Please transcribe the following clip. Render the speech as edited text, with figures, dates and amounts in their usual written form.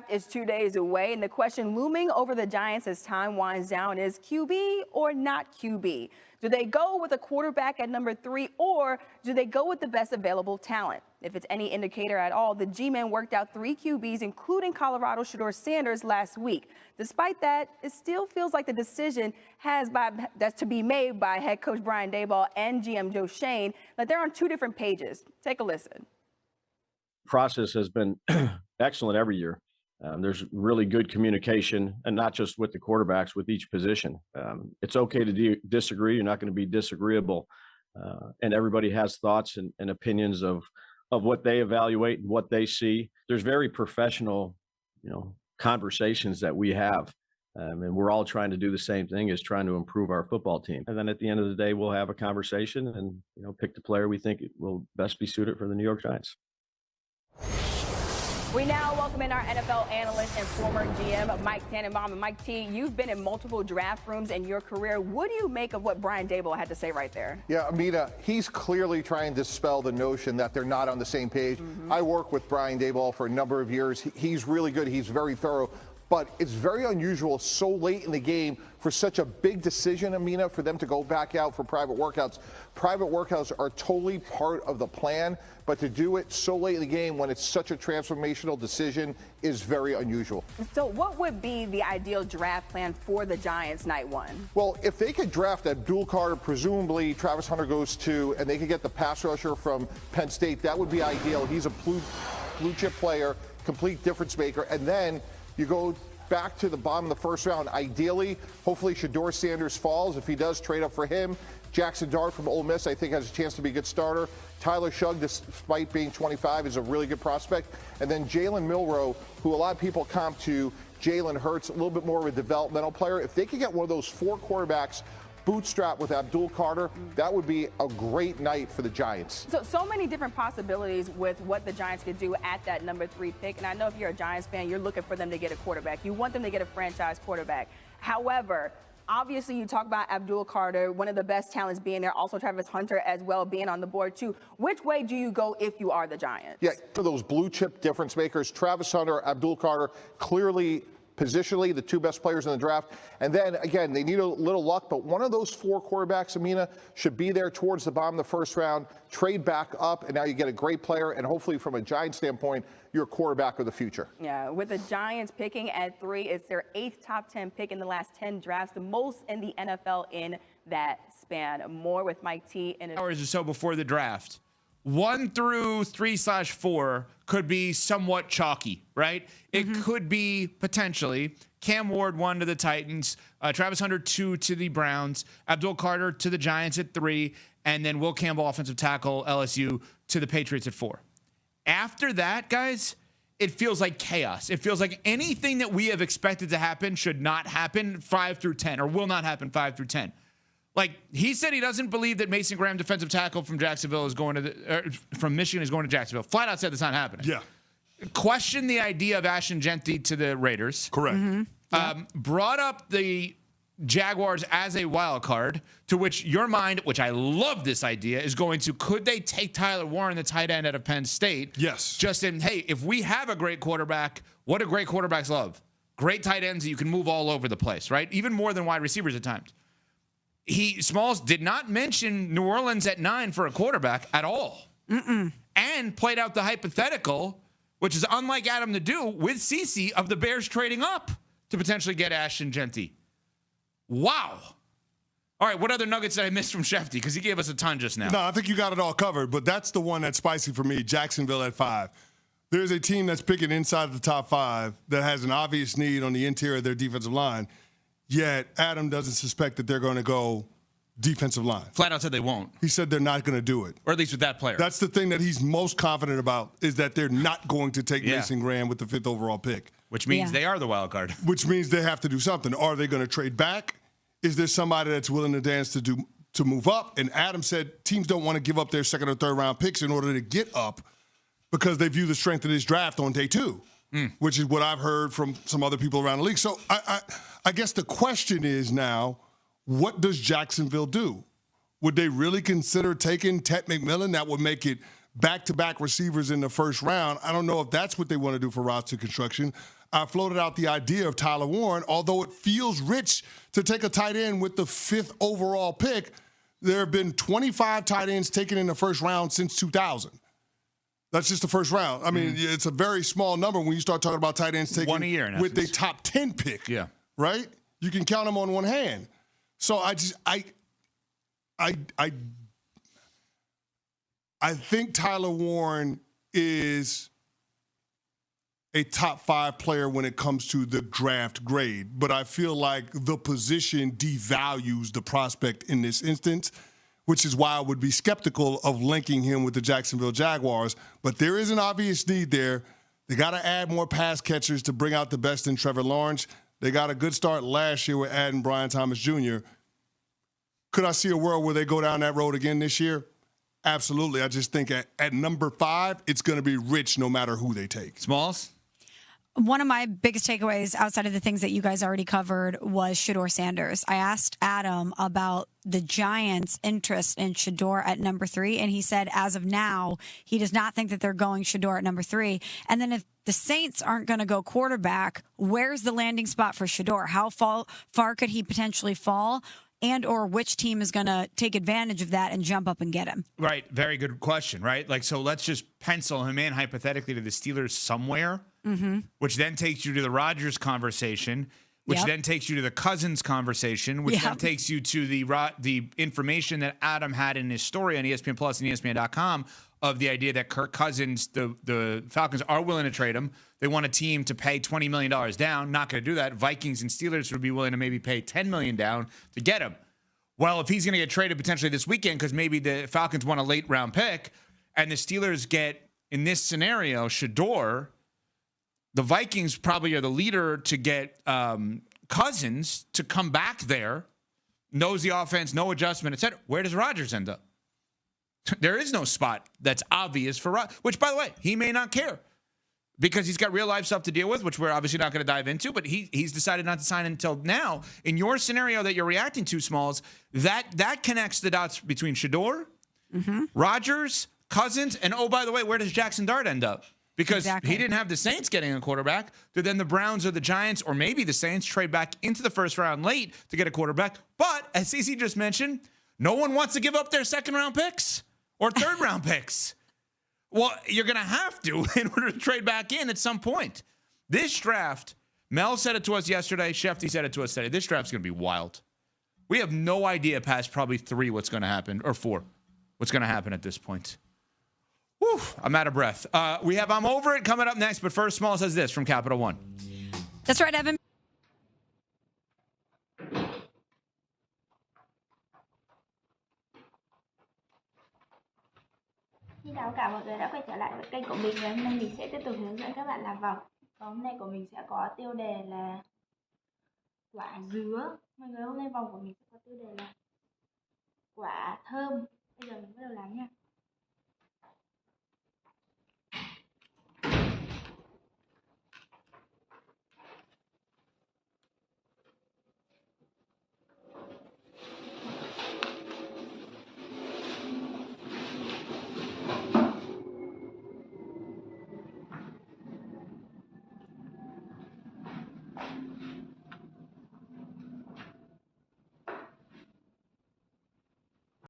draft is 2 days away, and the question looming over the Giants as time winds down is QB or not QB? Do they go with a quarterback at number 3, or do they go with the best available talent? If it's any indicator at all, the G-men worked out 3 QBs, including Colorado Shedeur Sanders last week. Despite that, it still feels like the decision that's to be made by head coach Brian Daboll and GM Joe Schoen, that they're on 2 different pages. Take a listen. Process has been excellent every year. There's really good communication, and not just with the quarterbacks, with each position. It's okay to disagree. You're not going to be disagreeable. And everybody has thoughts and opinions of what they evaluate and what they see. There's very professional, conversations that we have. And we're all trying to do the same thing, is trying to improve our football team. And then at the end of the day, we'll have a conversation and, pick the player we think will best be suited for the New York Giants. We now welcome in our NFL analyst and former GM, Mike Tannenbaum. And Mike T, you've been in multiple draft rooms in your career. What do you make of what Brian Daboll had to say right there? Yeah, Amina, he's clearly trying to dispel the notion that they're not on the same page. I worked with Brian Daboll for a number of years. He's really good. He's very thorough. But it's very unusual so late in the game for such a big decision, Amina, for them to go back out for private workouts. Private workouts are totally part of the plan, but to do it so late in the game when it's such a transformational decision is very unusual. So what would be the ideal draft plan for the Giants night 1? Well, if they could draft Abdul Carter, presumably Travis Hunter goes 2, and they could get the pass rusher from Penn State, that would be ideal. He's a blue chip player, complete difference maker, and then you go back to the bottom of the first round. Ideally, hopefully Shedeur Sanders falls. If he does, trade up for him. Jaxson Dart from Ole Miss, I think, has a chance to be a good starter. Tyler Shugg, despite being 25, is a really good prospect. And then Jalen Milroe, who a lot of people comp to Jalen Hurts, a little bit more of a developmental player. If they could get one of those 4 quarterbacks bootstrap with Abdul Carter, that would be a great night for the Giants. So many different possibilities with what the Giants could do at that number 3 pick. And I know if you're a Giants fan, you're looking for them to get a quarterback. You want them to get a franchise quarterback. However, obviously you talk about Abdul Carter, one of the best talents being there, also Travis Hunter as well being on the board too. Which way do you go if you are the Giants? Yeah, for those blue chip difference makers, Travis Hunter, Abdul Carter, clearly positionally the 2 best players in the draft. And then again, they need a little luck, but one of those 4 quarterbacks, Amina, should be there towards the bottom of the first round, trade back up, and now you get a great player, and hopefully from a Giants standpoint, you're a quarterback of the future. Yeah, with the Giants picking at 3, it's their 8th top 10 pick in the last 10 drafts, the most in the NFL in that span. More with Mike T. in hours or so before the draft. 1 through 3/4 could be somewhat chalky, right? It could be potentially Cam Ward 1 to the Titans, Travis Hunter 2 to the Browns, Abdul Carter to the Giants at 3, and then Will Campbell, offensive tackle, LSU, to the Patriots at 4. After that, guys, it feels like chaos. It feels like anything that we have expected to happen should not happen 5 through 10, or will not happen 5 through 10. Like, he said he doesn't believe that Mason Graham, defensive tackle from Jacksonville, is going to from Michigan, is going to Jacksonville. Flat out said that's not happening. Yeah. Question the idea of Ashton Jeanty to the Raiders. Correct. Brought up the Jaguars as a wild card, to which your mind, which I love this idea, is going to, could they take Tyler Warren, the tight end out of Penn State? Yes. Just in, hey, if we have a great quarterback, what do great quarterbacks love? Great tight ends that you can move all over the place, right? Even more than wide receivers at times. Smalls did not mention New Orleans at 9 for a quarterback at all. And played out the hypothetical, which is unlike Adam to do, with CeCe, of the Bears trading up to potentially get Ashton Jeanty. Wow. All right, what other nuggets did I miss from Shefty? Because he gave us a ton just now. No, I think you got it all covered, but that's the one that's spicy for me, Jacksonville at 5. There's a team that's picking inside of the top 5 that has an obvious need on the interior of their defensive line, yet Adam doesn't suspect that they're going to go defensive line. Flat out said they won't. He said they're not going to do it. Or at least with that player. That's the thing that he's most confident about, is that they're not going to take Mason Graham with the 5th overall pick. Which means they are the wild card. Which means they have to do something. Are they going to trade back? Is there somebody that's willing to dance to move up? And Adam said teams don't want to give up their 2nd or 3rd round picks in order to get up, because they view the strength of this draft on day 2, which is what I've heard from some other people around the league. So I guess the question is now, what does Jacksonville do? Would they really consider taking Ted McMillan? That would make it back-to-back receivers in the 1st round. I don't know if that's what they want to do for roster construction. I floated out the idea of Tyler Warren, although it feels rich to take a tight end with the 5th overall pick. There have been 25 tight ends taken in the first round since 2000. That's just the first round. I mean, it's a very small number when you start talking about tight ends taken 1 a year with a top 10 pick. Yeah. Right? You can count them on one hand. So I think Tyler Warren is a top 5 player when it comes to the draft grade, but I feel like the position devalues the prospect in this instance, which is why I would be skeptical of linking him with the Jacksonville Jaguars. But there is an obvious need there. They got to add more pass catchers to bring out the best in Trevor Lawrence. They got a good start last year with adding Brian Thomas Jr. Could I see a world where they go down that road again this year? Absolutely. I just think at number 5, it's going to be rich no matter who they take. Smalls? One of my biggest takeaways outside of the things that you guys already covered was Shedeur Sanders. I asked Adam about the Giants' interest in Shedeur at number 3, and he said as of now, he does not think that they're going Shedeur at number 3. And then if the Saints aren't going to go quarterback, where's the landing spot for Shedeur? How far could he potentially fall? And or which team is going to take advantage of that and jump up and get him? Right. Very good question, right? Like, so let's just pencil him in hypothetically to the Steelers somewhere, which then takes you to the Rodgers conversation, which then takes you to the Cousins conversation, which then takes you to the information that Adam had in his story on ESPN Plus and ESPN.com of the idea that Kirk Cousins, the Falcons are willing to trade him. They want a team to pay $20 million down. Not going to do that. Vikings and Steelers would be willing to maybe pay $10 million down to get him. Well, if he's going to get traded potentially this weekend because maybe the Falcons want a late round pick and the Steelers get, in this scenario, Shedeur, the Vikings probably are the leader to get Cousins to come back there, knows the offense, no adjustment, etc. Where does Rodgers end up? There is no spot that's obvious for Rodgers, which, by the way, he may not care because he's got real life stuff to deal with, which we're obviously not going to dive into, but he's decided not to sign until now. In your scenario that you're reacting to, Smalls, that connects the dots between Shedeur, Rodgers, Cousins, and oh, by the way, where does Jaxson Dart end up? Because he didn't have the Saints getting a quarterback. Then the Browns or the Giants or maybe the Saints trade back into the first round late to get a quarterback. But as CC just mentioned, no one wants to give up their second round picks or third round picks. Well, you're going to have to in order to trade back in at some point. This draft, Mel said it to us yesterday. Shefty said it to us today. This draft's going to be wild. We have no idea past probably 3 what's going to happen, or 4 what's going to happen at this point. Whew, I'm out of breath. We have I'm Over It coming up next, but first, Small says this from Capital One. That's right, Evan. Xin chào cả mọi người đã quay trở lại với kênh của mình. Ngày hôm nay mình sẽ tiếp tục hướng dẫn các bạn làm vòng. Và hôm nay của mình sẽ có tiêu đề là quả dứa. Mọi người, hôm nay vòng của mình sẽ có tiêu đề là quả thơm. Bây giờ mình bắt đầu làm nha.